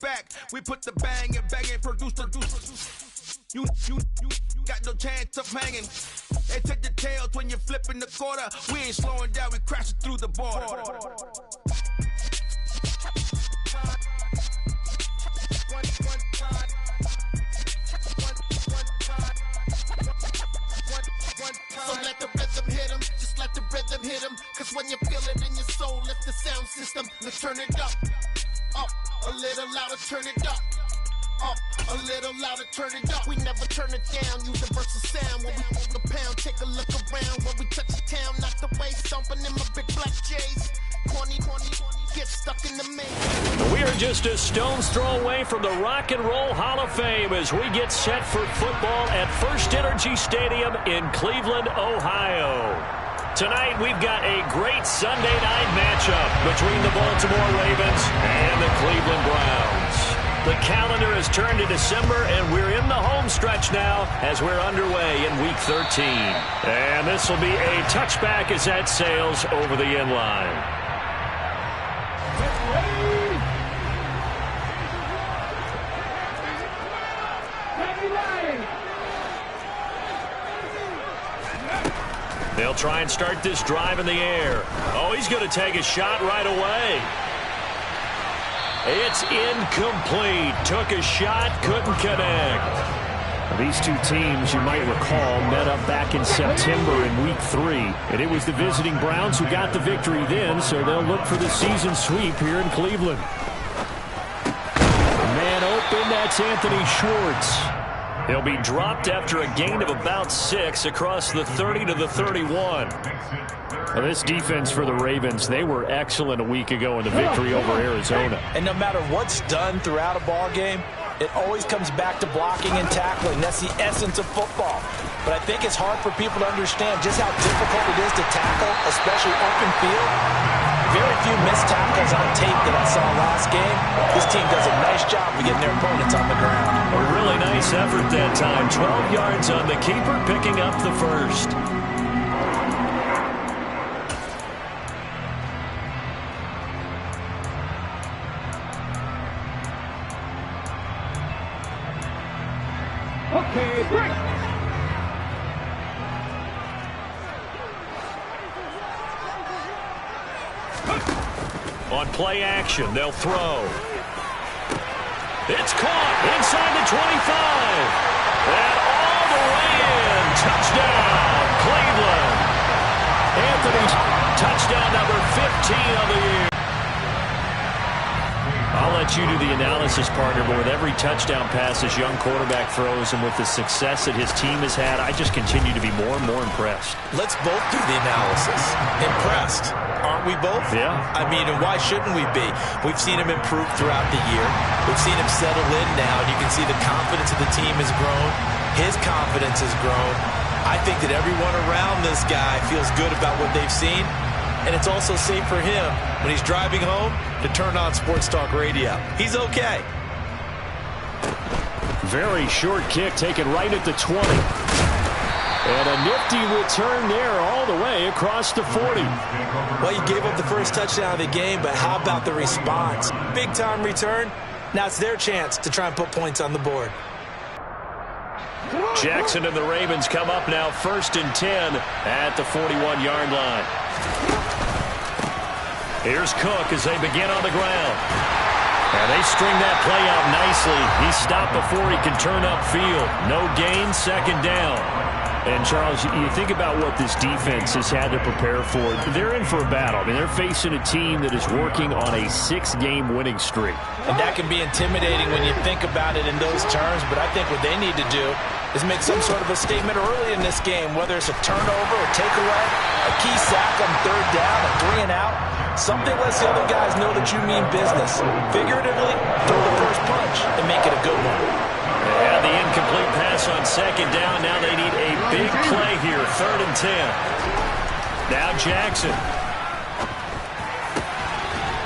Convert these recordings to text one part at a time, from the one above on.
back. We put the bang and bang and produce the deuce. You got no chance of hanging. They take the tails when you're flipping the quarter. We ain't slowing down, we crashing through the border. So let the rhythm hit him, just let the rhythm hit him. Cause when you feel it in your soul, lift the sound system. Let's turn it up, a little louder, turn it up. A little louder, turn it up. We never turn it down, universal sound. When we move the pound, take a look around. When we touch the town, knock the way, stomping in my big black J's. Corny, get stuck in the maze. We are just a stone's throw away from the Rock and Roll Hall of Fame as we get set for football at First Energy Stadium in Cleveland, Ohio. Tonight, we've got a great Sunday night matchup between the Baltimore Ravens and the Cleveland Browns. The calendar has turned to December, and we're in the home stretch now as we're underway in Week 13. And this will be a touchback as that sails over the end line. They'll try and start this drive in the air. Oh, he's going to take a shot right away. It's incomplete. Took a shot, couldn't connect. These two teams, you might recall, met up back in September in Week 3. And it was the visiting Browns who got the victory then, so they'll look for the season sweep here in Cleveland. Man open, that's Anthony Schwartz. He'll be dropped after a gain of about 6 across the 30 to the 31. Well, this defense for the Ravens, they were excellent a week ago in the victory over Arizona. And no matter what's done throughout a ball game, it always comes back to blocking and tackling. That's the essence of football. But I think it's hard for people to understand just how difficult it is to tackle, especially open field. Very few missed tackles on tape that I saw last game. This team does a nice job of getting their opponents on the ground. A really nice effort that time. 12 yards on the keeper, picking up the first. Okay, break. On play action, they'll throw. It's caught inside the 25. And all the way in. Touchdown, Cleveland. Anthony, touchdown number 15 of the year. I'll let you do the analysis, partner, but with every touchdown pass this young quarterback throws and with the success that his team has had, I just continue to be more and more impressed. Let's both do the analysis. Impressed. Aren't we both? Yeah. I mean, and why shouldn't we be? We've seen him improve throughout the year. We've seen him settle in now, and you can see the confidence of the team has grown. His confidence has grown. I think that everyone around this guy feels good about what they've seen, and it's also safe for him when he's driving home to turn on Sports Talk Radio. He's okay. Very short kick taken right at the 20. And a nifty return there all the way across the 40. Well, you gave up the first touchdown of the game, but how about the response? Big-time return. Now it's their chance to try and put points on the board. Jackson and the Ravens come up now 1st and 10 at the 41-yard line. Here's Cook as they begin on the ground. And they string that play out nicely. He's stopped before he can turn upfield. No gain, 2nd down. And, Charles, you think about what this defense has had to prepare for. They're in for a battle. I mean, they're facing a team that is working on a 6-game winning streak. And that can be intimidating when you think about it in those terms, but I think what they need to do is make some sort of a statement early in this game, whether it's a turnover, a takeaway, a key sack on 3rd down, a 3 and out. Something lets the other guys know that you mean business. Figuratively, throw the first punch and make it a good one. And the incomplete pass on 2nd down. Now they need a big play here, 3rd and 10. Now Jackson.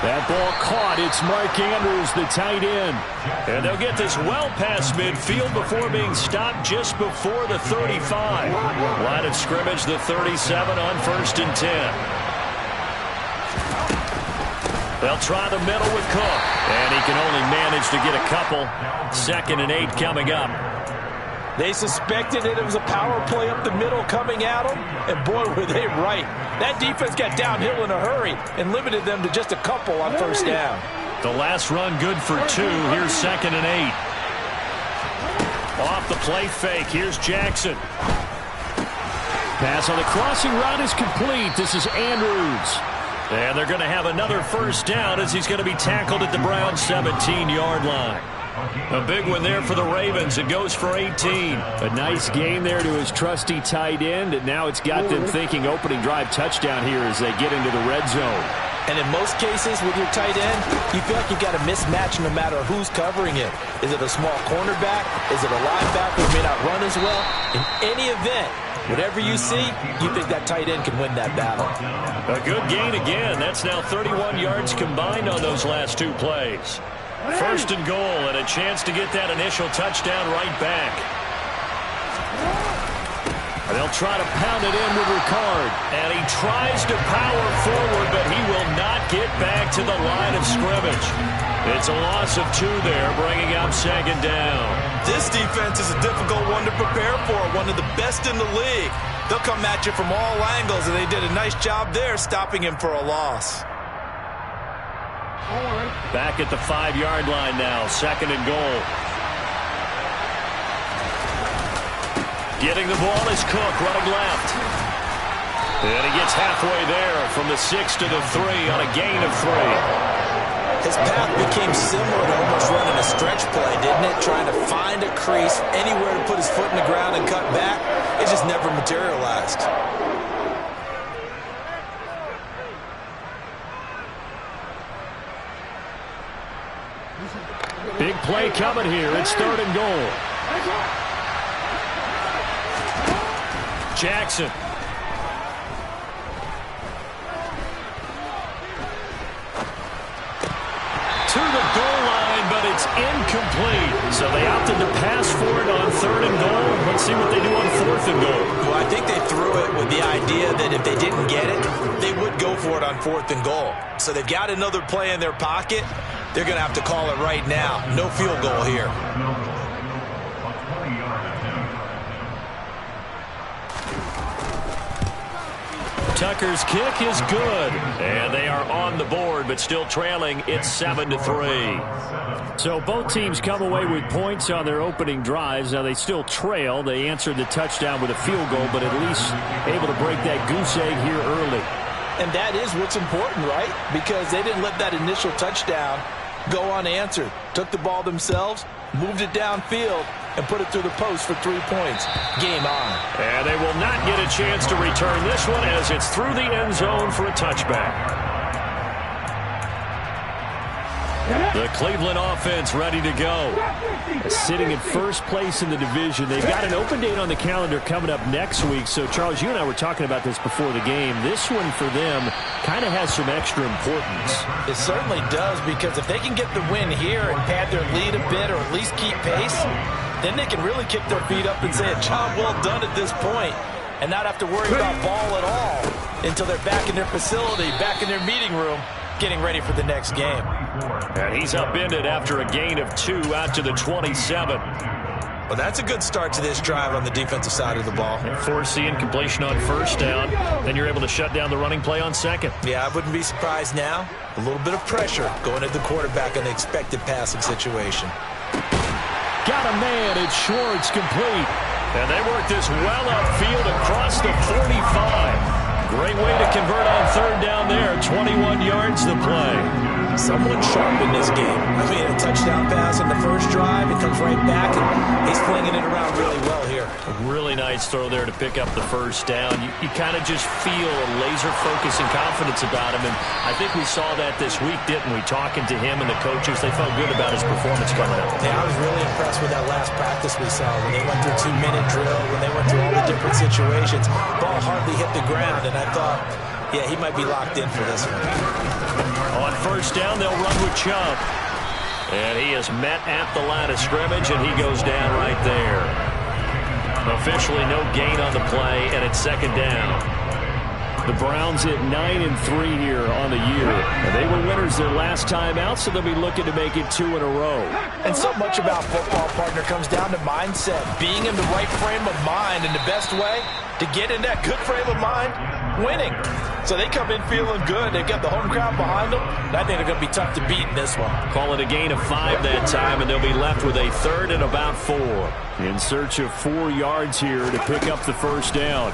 That ball caught. It's Mark Andrews, the tight end. And they'll get this well past midfield before being stopped just before the 35. Line of scrimmage, the 37 on 1st and 10. They'll try the middle with Cook, and he can only manage to get a couple. 2nd and 8 coming up. They suspected that it was a power play up the middle coming at them, and boy, were they right. That defense got downhill in a hurry and limited them to just a couple on first down. The last run good for 2. Here's 2nd and 8. Off the play fake. Here's Jackson. Pass on the crossing route is complete. This is Andrews. And they're going to have another first down as he's going to be tackled at the Browns' 17-yard line. A big one there for the Ravens. It goes for 18. A nice gain there to his trusty tight end, and now it's got them thinking opening drive touchdown here as they get into the red zone. And in most cases with your tight end, you feel like you've got a mismatch no matter who's covering it. Is it a small cornerback? Is it a linebacker who may not run as well? In any event, whatever you see, you think that tight end can win that battle. A good gain again. That's now 31 yards combined on those last 2 plays. 1st and goal, and a chance to get that initial touchdown right back. They'll try to pound it in with Ricard, and he tries to power forward, but he will not get back to the line of scrimmage. It's a loss of 2 there, bringing up 2nd down. This defense is a difficult one to prepare for, one of the best in the league. They'll come at you from all angles, and they did a nice job there stopping him for a loss. Back at the 5-yard line now, 2nd and goal. Getting the ball is Cook, running left. And he gets halfway there from the 6 to the 3 on a gain of 3. His path became similar to almost running a stretch play, didn't it? Trying to find a crease, anywhere to put his foot in the ground and cut back. It just never materialized. Big play coming here. It's 3rd and goal. Jackson. To the goal line, but it's incomplete. So they opted to pass for it on 3rd and goal. Let's see what they do on 4th and goal. Well, I think they threw it with the idea that if they didn't get it, they would go for it on 4th and goal. So they've got another play in their pocket. They're going to have to call it right now. No field goal here. Tucker's kick is good, and they are on the board, but still trailing. It's 7-3. So both teams come away with points on their opening drives. Now they still trail. They answered the touchdown with a field goal, but at least able to break that goose egg here early. And that is what's important, right? Because they didn't let that initial touchdown go unanswered. Took the ball themselves, moved it downfield, and put it through the post for 3 points. Game on. And they will not get a chance to return this one as it's through the end zone for a touchback. The Cleveland offense ready to go. Sitting in first place in the division. They've got an open date on the calendar coming up next week. So, Charles, you and I were talking about this before the game. This one for them kind of has some extra importance. It certainly does, because if they can get the win here and pad their lead a bit or at least keep pace, then they can really kick their feet up and say a job well done at this point and not have to worry about ball at all until they're back in their facility, back in their meeting room, getting ready for the next game. And he's upended after a gain of 2 out to the 27. Well, that's a good start to this drive on the defensive side of the ball. Force the incompletion on first down. Then you're able to shut down the running play on second. Yeah, I wouldn't be surprised now. A little bit of pressure going at the quarterback in the expected passing situation. Got a man. It's Schwartz, complete. And they work this well upfield across the 45. Great way to convert on third down there. 21 yards the play. Someone sharp in this game. I mean, a touchdown pass in the first drive. It comes right back, and he's flinging it around really well here. A really nice throw there to pick up the first down. You kind of just feel a laser focus and confidence about him, and I think we saw that this week, didn't we? Talking to him and the coaches, they felt good about his performance coming up. Yeah, I was really impressed with that last practice we saw when they went through 2-minute drill, when they went through all the different situations. Ball hardly hit the ground, and I thought, yeah, he might be locked in for this one. On first down, they'll run with Chubb. And he is met at the line of scrimmage, and he goes down right there. Officially no gain on the play, and it's second down. The Browns at 9-3 here on the year. And they were winners their last time out, so they'll be looking to make it 2 in a row. And so much about football, partner, comes down to mindset. Being in the right frame of mind, and the best way to get in that good frame of mind, winning. So they come in feeling good. They've got the home crowd behind them. And I think they're going to be tough to beat in this one. Call it a gain of 5 that time, and they'll be left with a 3rd and about 4. In search of 4 yards here to pick up the first down.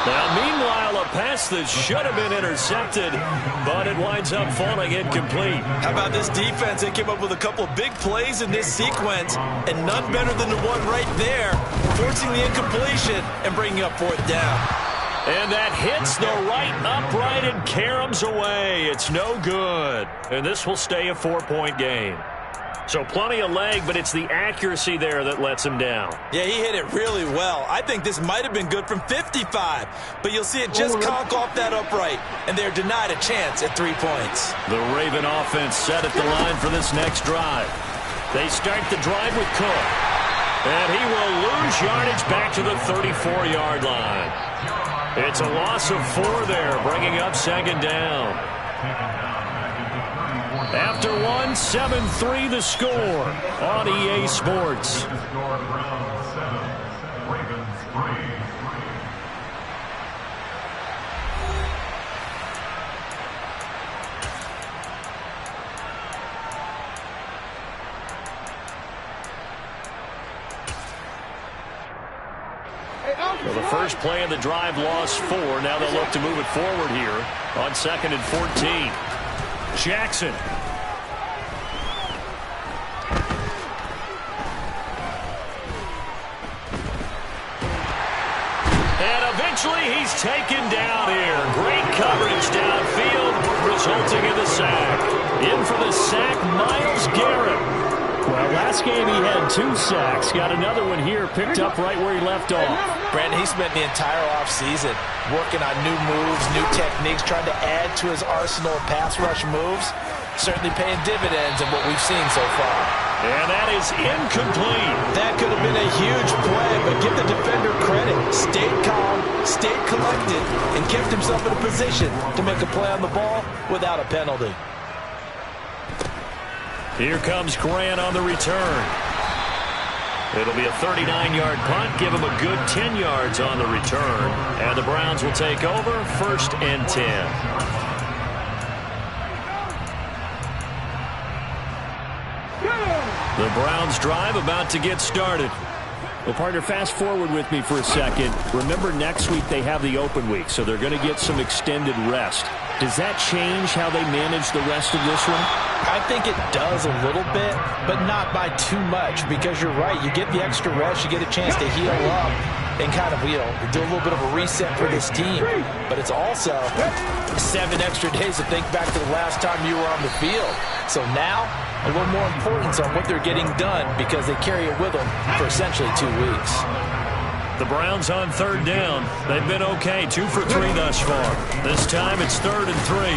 Now, meanwhile, a pass that should have been intercepted, but it winds up falling incomplete. How about this defense? They came up with a couple of big plays in this sequence, and none better than the one right there, forcing the incompletion and bringing up 4th down. And that hits the right upright and caroms away. It's no good. And this will stay a 4-point game. So plenty of leg, but it's the accuracy there that lets him down. Yeah, he hit it really well. I think this might have been good from 55, but you'll see it just conk off that upright, and they're denied a chance at 3 points. The Raven offense set at the line for this next drive. They start the drive with Cook, and he will lose yardage back to the 34-yard line. It's a loss of 4 there, bringing up 2nd down. After 1, 7-3 the score on EA Sports. Well, the first play of the drive lost 4. Now they'll look to move it forward here on 2nd and 14. Jackson. And eventually he's taken down here. Great coverage downfield, resulting in the sack. In for the sack, Myles Garrett. Well, last game he had 2 sacks. Got another one here, picked up right where he left off. Brandon, he spent the entire offseason working on new moves, new techniques, trying to add to his arsenal of pass rush moves. Certainly paying dividends in what we've seen so far. And that is incomplete. That could have been a huge play, but give the defender credit. Stayed calm, stayed collected, and kept himself in a position to make a play on the ball without a penalty. Here comes Grant on the return. It'll be a 39-yard punt. Give him a good 10 yards on the return. And the Browns will take over 1st and 10. The Browns drive about to get started. Well, partner, fast forward with me for a second. Remember, next week they have the open week, so they're going to get some extended rest. Does that change how they manage the rest of this one? I think it does a little bit, but not by too much, because you're right. You get the extra rest, you get a chance to heal up and kind of, do a little bit of a reset for this team. But it's also 7 extra days to think back to the last time you were on the field. So now, a little more importance on what they're getting done because they carry it with them for essentially 2 weeks. The Browns on 3rd down. They've been okay, 2 for 3 thus far. This time it's 3rd and 3.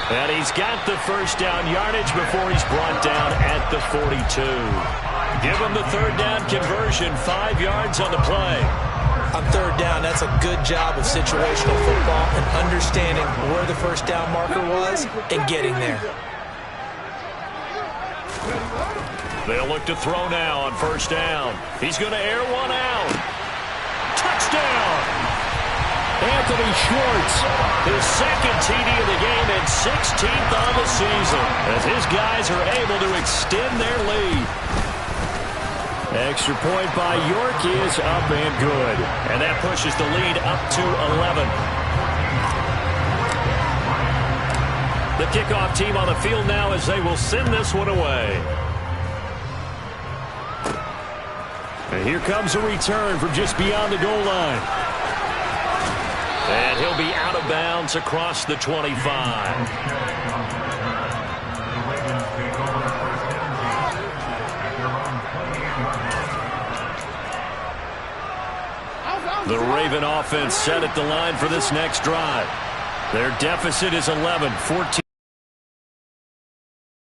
And he's got the first down yardage before he's brought down at the 42. Give him the 3rd down conversion, 5 yards on the play. On 3rd down, that's a good job of situational football and understanding where the first down marker was and getting there. They'll look to throw now on 1st down. He's going to air one out. Touchdown! Anthony Schwartz, his 2nd TD of the game and 16th on the season, as his guys are able to extend their lead. Extra point by York is up and good. And that pushes the lead up to 11. The kickoff team on the field now as they will send this one away. And here comes a return from just beyond the goal line. And he'll be out of bounds across the 25. The Raven offense set at the line for this next drive. Their deficit is 11, 14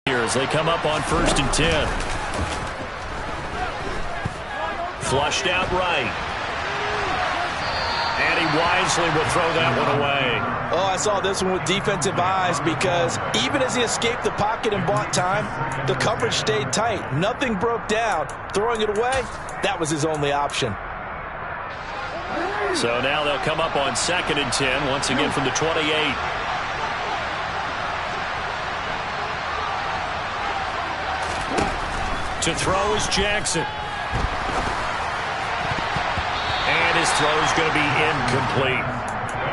as they come up on 1st and 10. Flushed out right. And And he wisely will throw that one away. Oh, I saw this one with defensive eyes because even as he escaped the pocket and bought time, the coverage stayed tight. Nothing broke down. Throwing it away, that was his only option. So now they'll come up on 2nd and 10, once again from the 28. To throw is Jackson. And his throw is going to be incomplete.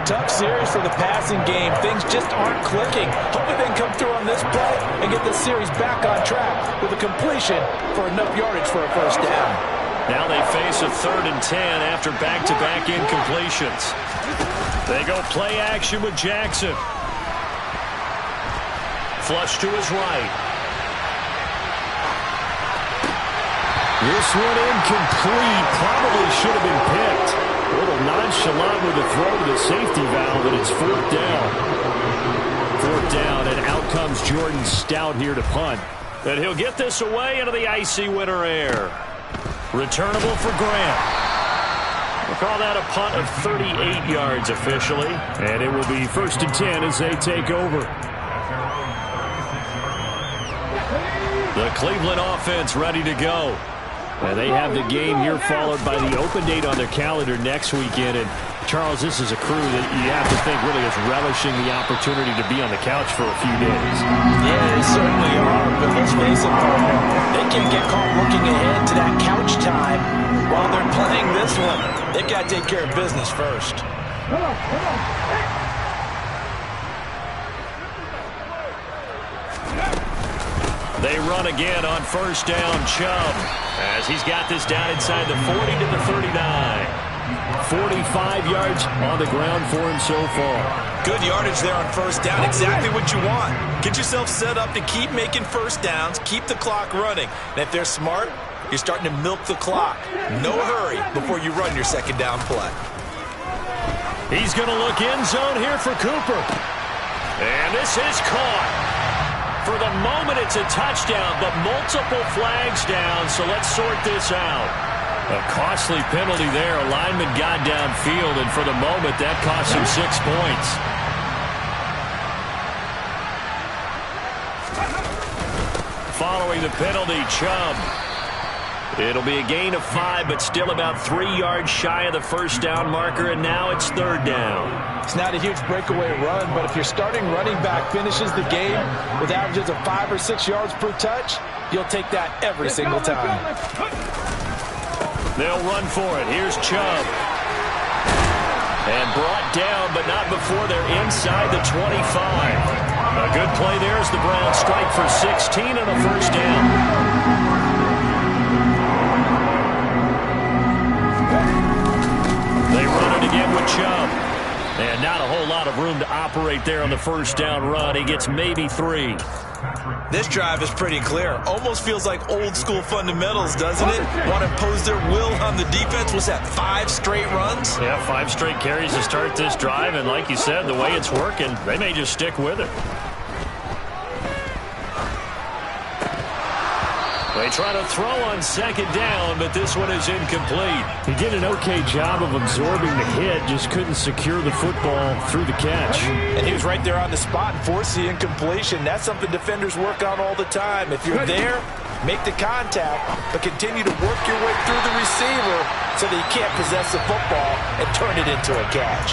Tough series for the passing game. Things just aren't clicking. Hoping they can come through on this play and get this series back on track with a completion for enough yardage for a first down. Now they face a 3rd and 10 after back-to-back incompletions. They go play action with Jackson. Flush to his right. This one incomplete. Probably should have been picked. A little nonchalant with the throw to the safety valve, but it's 4th down. 4th down, and out comes Jordan Stout here to punt. And he'll get this away into the icy winter air. Returnable for Grant. We'll call that a punt of 38 yards officially. And it will be 1st and 10 as they take over. The Cleveland offense ready to go. And they have the game here followed by the open date on their calendar next weekend. And, Charles, this is a crew that you have to think really is relishing the opportunity to be on the couch for a few days. Yeah, they certainly are. But let's face it, partner, they can't get caught looking ahead to that couch time while they're playing this one. They've got to take care of business first. They run again on 1st down, Chubb, as he's got this down inside the 40 to the 39. 45 yards on the ground for him so far. Good yardage there on 1st down. Exactly what you want. Get yourself set up to keep making 1st downs, keep the clock running. And if they're smart, you're starting to milk the clock. No hurry before you run your 2nd down play. He's going to look end zone here for Cooper. And this is caught. For the moment, it's a touchdown, but multiple flags down, so let's sort this out. A costly penalty there. A lineman got downfield, and for the moment, that cost him 6 points. Following the penalty, Chubb. It'll be a gain of 5, but still about 3 yards shy of the 1st down marker, and now it's 3rd down. It's not a huge breakaway run, but if your starting running back finishes the game with averages of 5 or 6 yards per touch, you'll take that every single time. They'll run for it. Here's Chubb. And brought down, but not before they're inside the 25. A good play there as the Browns strike for 16 on a 1st down. They run it again with Chubb. And not a whole lot of room to operate there on the 1st down run. He gets maybe 3. This drive is pretty clear. Almost feels like old school fundamentals, doesn't it? Want to impose their will on the defense. Was that 5 straight runs? Yeah, 5 straight carries to start this drive. And like you said, the way it's working, they may just stick with it. They try to throw on 2nd down, but this one is incomplete. He did an okay job of absorbing the hit, just couldn't secure the football through the catch. And he was right there on the spot and forced the incompletion. That's something defenders work on all the time. If you're there, make the contact, but continue to work your way through the receiver so that you can't possess the football and turn it into a catch.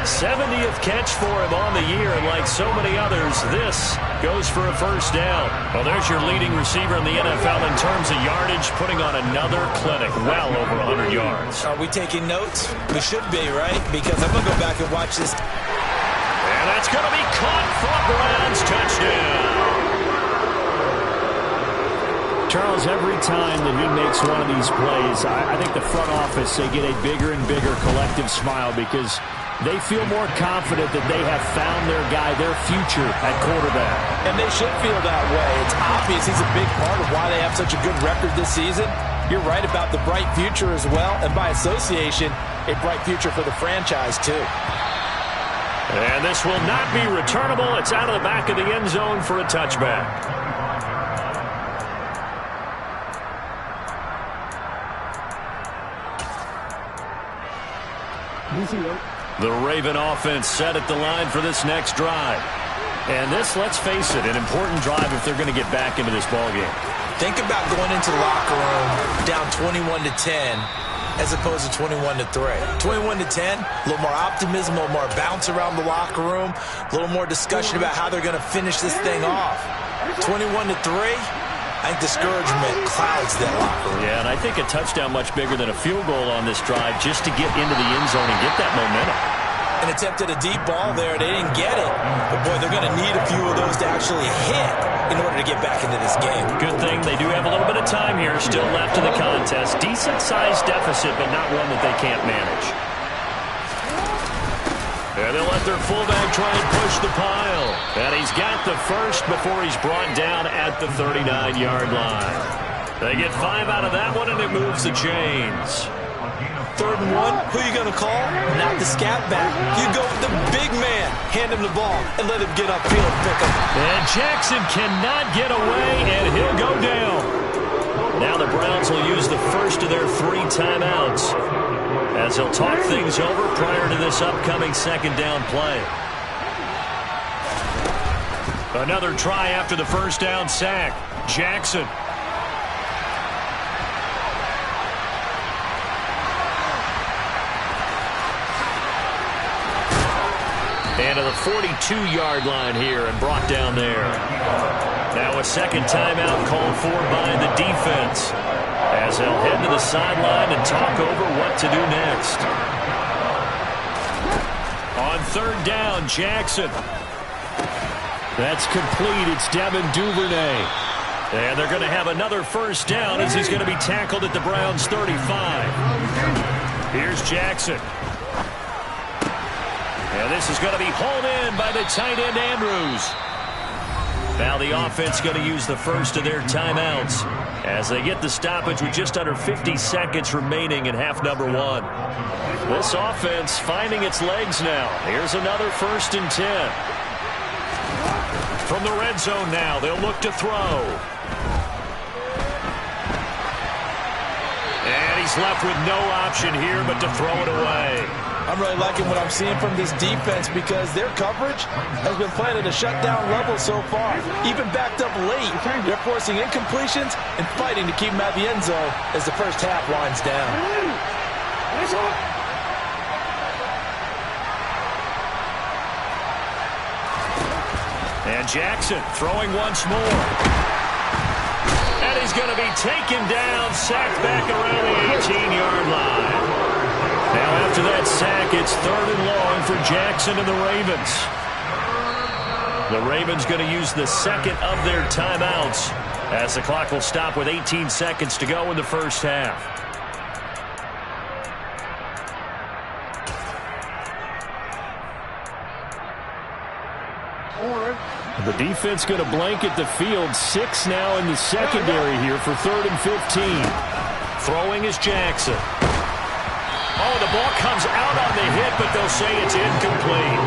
70th catch for him on the year, and like so many others, this goes for a 1st down. Well, there's your leading receiver in the NFL in terms of yardage, putting on another clinic, well over 100 yards. Are we taking notes? We should be, right? Because I'm going to go back and watch this. And that's going to be caught for a Browns touchdown. Charles, every time that he makes one of these plays, I think the front office, they get a bigger and bigger collective smile because they feel more confident that they have found their guy, their future at quarterback. And they should feel that way. It's obvious he's a big part of why they have such a good record this season. You're right about the bright future as well, and by association, a bright future for the franchise too. And this will not be returnable. It's out of the back of the end zone for a touchback. Easy, The Raven offense set at the line for this next drive. And this, let's face it, an important drive if they're going to get back into this ballgame. Think about going into the locker room down 21-10 as opposed to 21-3. 21-10, a little more optimism, a little more bounce around the locker room, a little more discussion about how they're going to finish this thing off. 21-3, I think discouragement clouds that locker room. Yeah, and I think a touchdown much bigger than a field goal on this drive just to get into the end zone and get that momentum. And attempted a deep ball there. They didn't get it. But, boy, they're going to need a few of those to actually hit in order to get back into this game. Good thing they do have a little bit of time here still left in the contest. Decent-sized deficit, but not one that they can't manage. And they'll let their fullback try and push the pile. And he's got the first before he's brought down at the 39-yard line. They get 5 out of that one, and it moves the chains. 3rd and 1, who are you going to call? Not the scat back. You go with the big man. Hand him the ball and let him get upfield and pick him. And Jackson cannot get away, and he'll go down. Now the Browns will use the first of their 3 timeouts as they'll talk things over prior to this upcoming second down play. Another try after the first down sack. Jackson. And to the 42-yard line here and brought down there. Now a second timeout called for by the defense as they'll head to the sideline and talk over what to do next. On 3rd down, Jackson. That's complete. It's Devin Duvernay. And they're going to have another first down as he's going to be tackled at the Browns' 35. Here's Jackson. And this is going to be hauled in by the tight end, Andrews. Now the offense going to use the first of their timeouts as they get the stoppage with just under 50 seconds remaining in half number 1. This offense finding its legs now. Here's another 1st and 10. From the red zone now, they'll look to throw. And he's left with no option here but to throw it away. I'm really liking what I'm seeing from this defense because their coverage has been playing at a shutdown level so far. Even backed up late, they're forcing incompletions and fighting to keep them out of the end zone as the first half winds down. And Jackson throwing once more. And he's going to be taken down, sacked back around the 18-yard line. Now after that sack, it's 3rd and long for Jackson and the Ravens. The Ravens going to use the second of their timeouts as the clock will stop with 18 seconds to go in the first half. The defense going to blanket the field. 6 now in the secondary here for 3rd and 15. Throwing is Jackson. Oh, the ball comes out on the hit, but they'll say it's incomplete.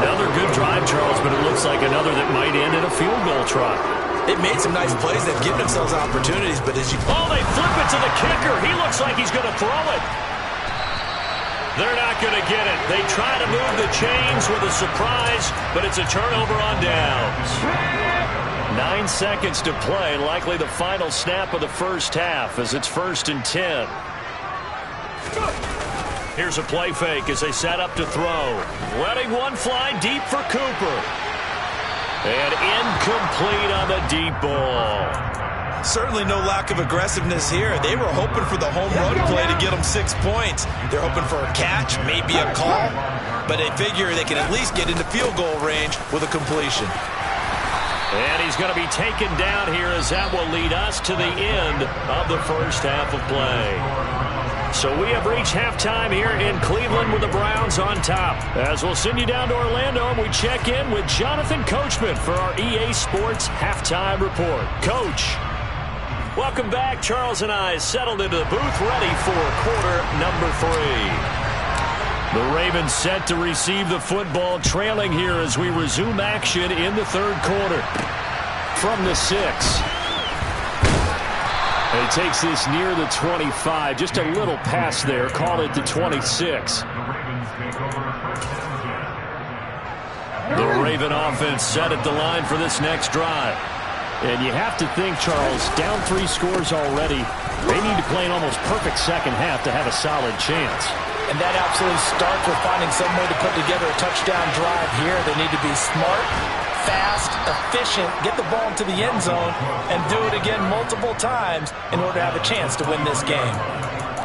Another good drive, Charles, but it looks like another that might end in a field goal try. They've made some nice plays. They've given themselves opportunities, but as you... Oh, they flip it to the kicker. He looks like he's going to throw it. They're not going to get it. They try to move the chains with a surprise, but it's a turnover on downs. 9 seconds to play, likely the final snap of the first half as it's 1st and 10. Here's a play fake as they set up to throw. Letting one fly deep for Cooper. And incomplete on the deep ball. Certainly no lack of aggressiveness here. They were hoping for the home run play to get them 6 points. They're hoping for a catch, maybe a call. But they figure they can at least get into field goal range with a completion. And he's going to be taken down here as that will lead us to the end of the first half of play. So we have reached halftime here in Cleveland with the Browns on top. As we'll send you down to Orlando and we check in with Jonathan Coachman for our EA Sports Halftime Report. Coach, welcome back. Charles and I settled into the booth ready for quarter number 3. The Ravens set to receive the football, trailing here as we resume action in the 3rd quarter. From the 6. He takes this near the 25. Just a little pass there. Called it the 26. The Raven offense set at the line for this next drive. And you have to think, Charles, down 3 scores already. They need to play an almost perfect second half to have a solid chance. And that absolutely starts with finding some way to put together a touchdown drive here. They need to be smart, fast, efficient, get the ball into the end zone, and do it again multiple times in order to have a chance to win this game.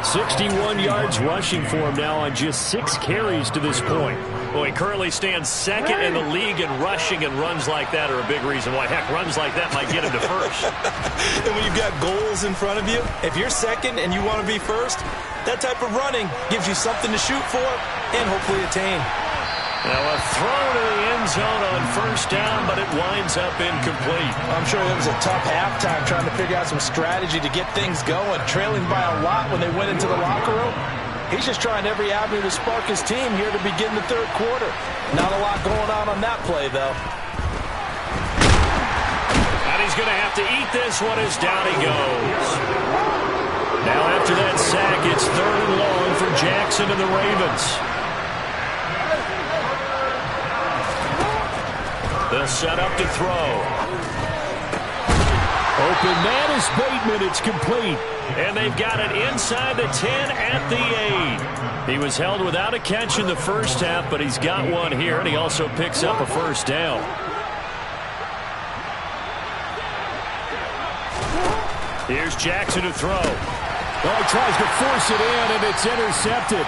61 yards rushing for him now on just 6 carries to this point. Well, he currently stands second in the league in rushing, and runs like that are a big reason why. Heck, runs like that might get him to first. And when you've got goals in front of you, if you're second and you want to be first, that type of running gives you something to shoot for and hopefully attain. Now a throw to the end zone on first down, but it winds up incomplete. I'm sure it was a tough halftime trying to figure out some strategy to get things going, trailing by a lot when they went into the locker room. He's just trying every avenue to spark his team here to begin the third quarter. Not a lot going on that play, though. And he's going to have to eat this one as down he goes. Now after that sack, it's 3rd and long for Jackson and the Ravens. They'll set up to throw. Open man is Bateman. It's complete. And they've got it inside the 10 at the 8. He was held without a catch in the first half, but he's got one here, and he also picks up a first down. Here's Jackson to throw. Oh, he tries to force it in, and it's intercepted.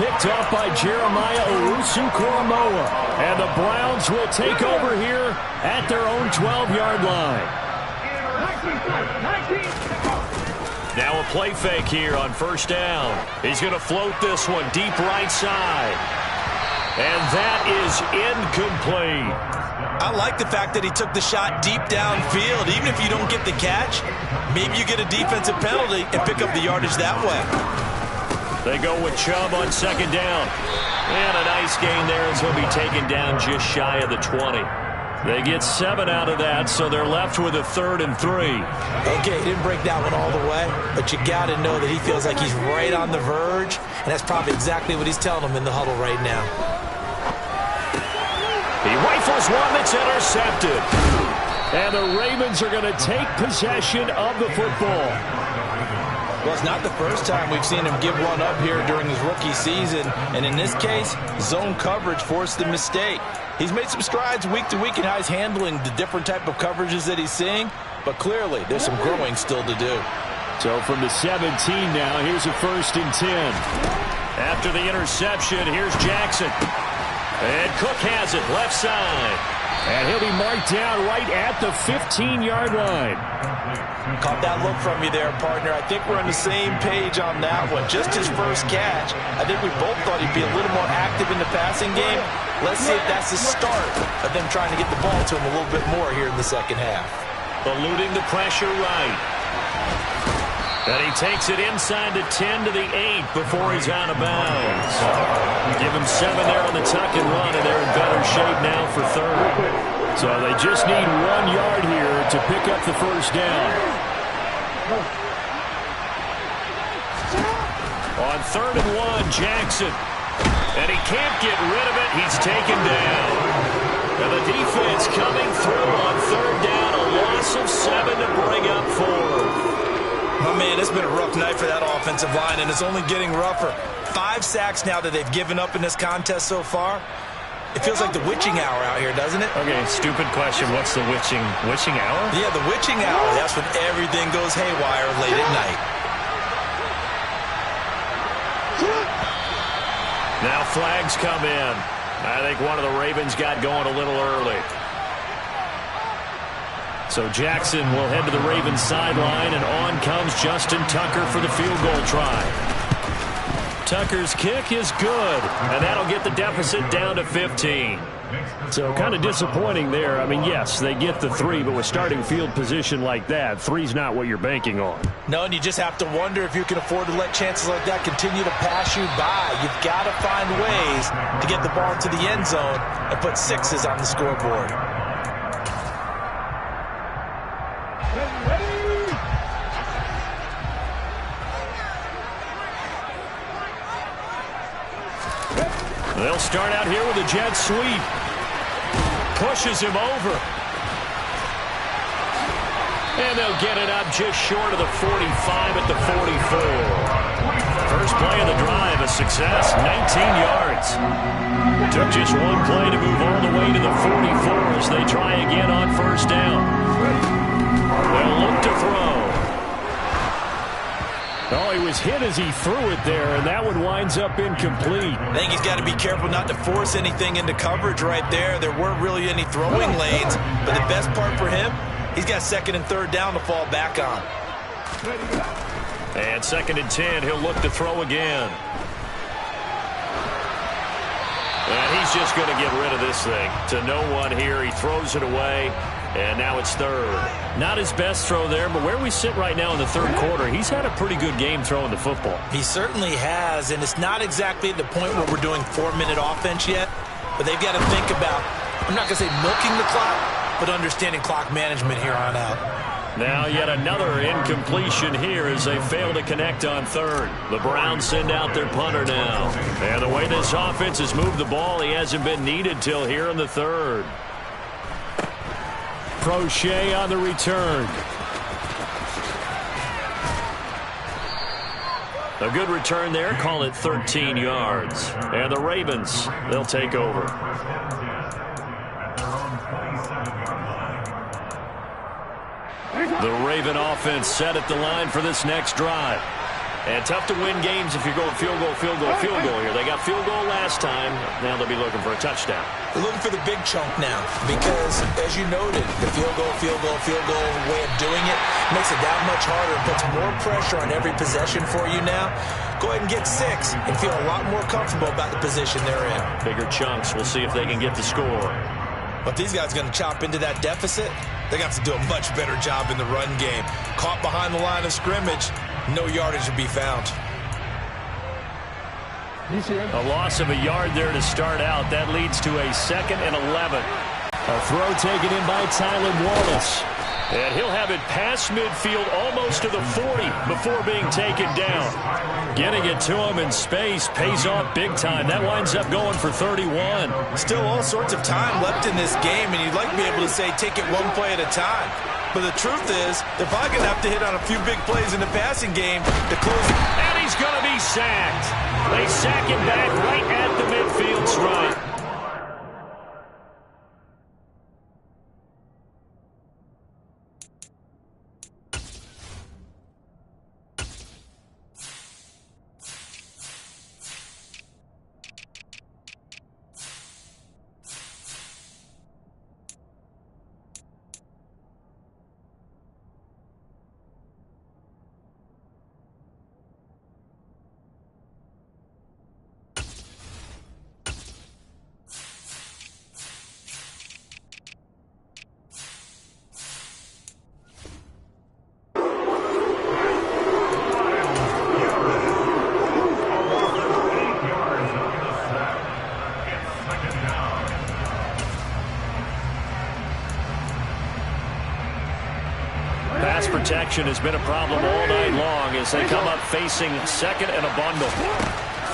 Picked up by Jeremiah Owusu-Koramoah. And the Browns will take over here at their own 12-yard line. Now a play fake here on first down. He's going to float this one deep right side. And that is incomplete. I like the fact that he took the shot deep downfield. Even if you don't get the catch, maybe you get a defensive penalty and pick up the yardage that way. They go with Chubb on second down. And a nice gain there as he'll be taken down just shy of the 20. They get 7 out of that, so they're left with a 3rd and 3. Okay, he didn't break that one all the way, but you got to know that he feels like he's right on the verge, and that's probably exactly what he's telling them in the huddle right now. He rifles one that's intercepted. And the Ravens are going to take possession of the football. Well, it's not the first time we've seen him give one up here during his rookie season, and in this case, zone coverage forced the mistake. He's made some strides week to week in how he's handling the different type of coverages that he's seeing, but clearly there's some growing still to do. So from the 17 now, here's a 1st and 10. After the interception, here's Jackson. And Cook has it left side. And he'll be marked down right at the 15-yard line. Caught that look from you there, partner. I think we're on the same page on that one. Just his first catch. I think we both thought he'd be a little more active in the passing game. Let's see if that's the start of them trying to get the ball to him a little bit more here in the second half. Eluding the pressure right. And he takes it inside the 10 to the 8 before he's out of bounds. Give him 7 there on the tuck and run, and they're in better shape now for 3rd. So they just need 1 yard here to pick up the first down. On 3rd and 1, Jackson. And he can't get rid of it. He's taken down. And the defense coming through on 3rd down. A loss of 7 to bring up 4. Oh, man, it's been a rough night for that offensive line, and it's only getting rougher. 5 sacks now that they've given up in this contest so far. It feels like the witching hour out here, doesn't it? Okay, stupid question. What's the witching hour? Yeah, the witching hour. That's when everything goes haywire late at night. Now flags come in. I think one of the Ravens got going a little early. So Jackson will head to the Ravens sideline, and on comes Justin Tucker for the field goal try. Tucker's kick is good, and that'll get the deficit down to 15. So kind of disappointing there. I mean, yes, they get the 3, but with starting field position like that, 3's not what you're banking on. No, and you just have to wonder if you can afford to let chances like that continue to pass you by. You've got to find ways to get the ball into the end zone and put 6s on the scoreboard. They'll start out here with a jet sweep. Pushes him over. And they'll get it up just short of the 45 at the 44. First play of the drive, a success, 19 yards. Took just one play to move all the way to the 44 as they try again on first down. They'll look to throw. Oh, he was hit as he threw it there, and that one winds up incomplete. I think he's got to be careful not to force anything into coverage right there. There weren't really any throwing lanes, but the best part for him, he's got second and third down to fall back on. And 2nd and 10, he'll look to throw again. And he's just going to get rid of this thing. To no one here, he throws it away. And now it's third. Not his best throw there, but where we sit right now in the third quarter, he's had a pretty good game throwing the football. He certainly has, and it's not exactly at the point where we're doing 4-minute offense yet, but they've got to think about, I'm not going to say milking the clock, but understanding clock management here on out. Now yet another incompletion here as they fail to connect on third. The Browns send out their punter now. And the way this offense has moved the ball, he hasn't been needed till here in the third. Crochet on the return. A good return there. Call it 13 yards. And the Ravens, they'll take over. The Raven offense set at the line for this next drive. And tough to win games if you're going field goal, field goal, field goal here. They got field goal last time. Now they'll be looking for a touchdown. They're looking for the big chunk now because, as you noted, the field goal way of doing it makes it that much harder and puts more pressure on every possession for you now. Go ahead and get 6 and feel a lot more comfortable about the position they're in. Bigger chunks. We'll see if they can get the score. But these guys are going to chop into that deficit. They're going to have to do a much better job in the run game. Caught behind the line of scrimmage, no yardage to be found. A loss of a yard there to start out. That leads to a 2nd and 11. A throw taken in by Tylan Wallace. And he'll have it past midfield almost to the 40 before being taken down. Getting it to him in space pays off big time. That winds up going for 31. Still all sorts of time left in this game, and you'd like to be able to say take it one play at a time. But the truth is, they're probably going to have to hit on a few big plays in the passing game to close it. And he's going to be sacked. They sack him back right at the midfield stripe. Protection has been a problem all night long as they come up facing 2nd and a bundle.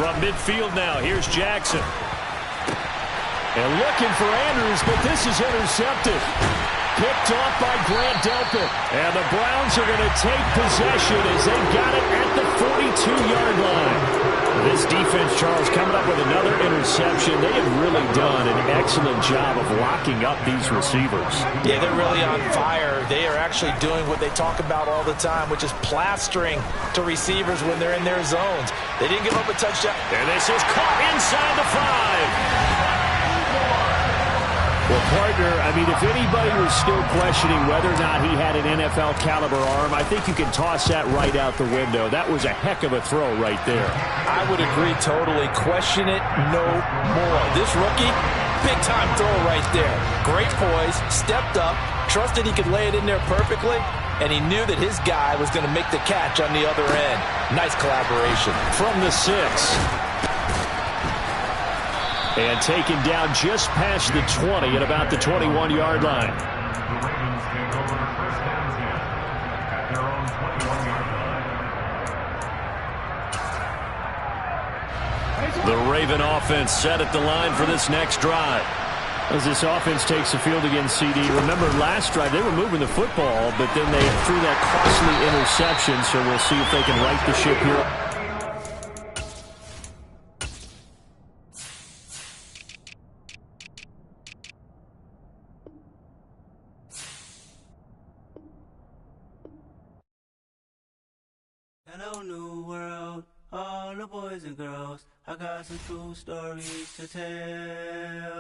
From midfield now, here's Jackson. And looking for Andrews, but this is intercepted. Picked off by Grant Delpit. And the Browns are going to take possession as they got it at the 42-yard line. This defense, Charles, coming up with another interception. They have really done an excellent job of locking up these receivers. Yeah, they're really on fire. They are actually doing what they talk about all the time, which is plastering to receivers when they're in their zones. They didn't give up a touchdown. And this is caught inside the 5. Well, partner, I mean, if anybody was still questioning whether or not he had an NFL caliber arm, I think you can toss that right out the window. That was a heck of a throw right there. I would agree totally. Question it no more. This rookie, big-time throw right there. Great poise, stepped up, trusted he could lay it in there perfectly, and he knew that his guy was going to make the catch on the other end. Nice collaboration. From the 6. And taken down just past the 20 at about the 21-yard line. The Raven offense set at the line for this next drive. As this offense takes the field against CD, remember last drive they were moving the football, but then they threw that costly interception, so we'll see if they can right the ship here. Hello, new world, all the boys and girls. I got some true stories to tell.